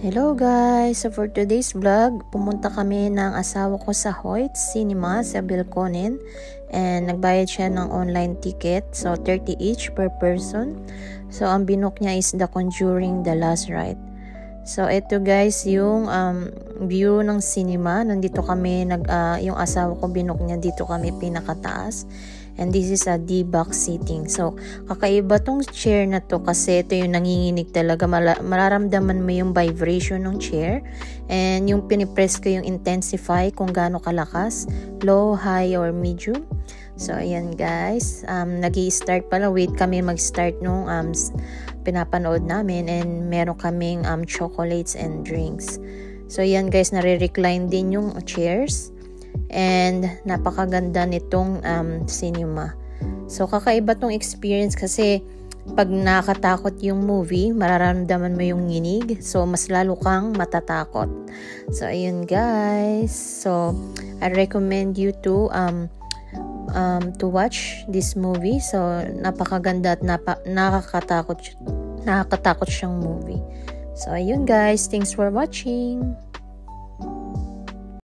Hello guys! So for today's vlog, pumunta kami ng asawa ko sa Hoyt Cinema sa Belconnen and nagbayad siya ng online ticket, so 30 each per person. So ang binook niya is The Conjuring The Last Ride. So ito guys yung view ng cinema. Nandito kami, yung asawa ko binook niya, dito kami pinakataas. And this is a D-box seating. So, kakaiba tong chair na to kasi ito yung nanginginig talaga. Mararamdaman mo yung vibration ng chair. And yung pinipress ko yung intensify kung gaano kalakas. Low, high, or medium. So, ayan guys. Nag-i-start pala. Wait kami mag-start nung pinapanood namin. And meron kaming chocolates and drinks. So, ayan guys. Nare-recline din yung chairs. And napakaganda nitong cinema. So kakaiba tong experience kasi pag nakakatakot yung movie, mararamdaman mo yung nginig. So mas lalo kang matatakot. So ayun guys. So I recommend you to watch this movie. So napakaganda at nakakatakot siyang movie. So ayun guys, thanks for watching.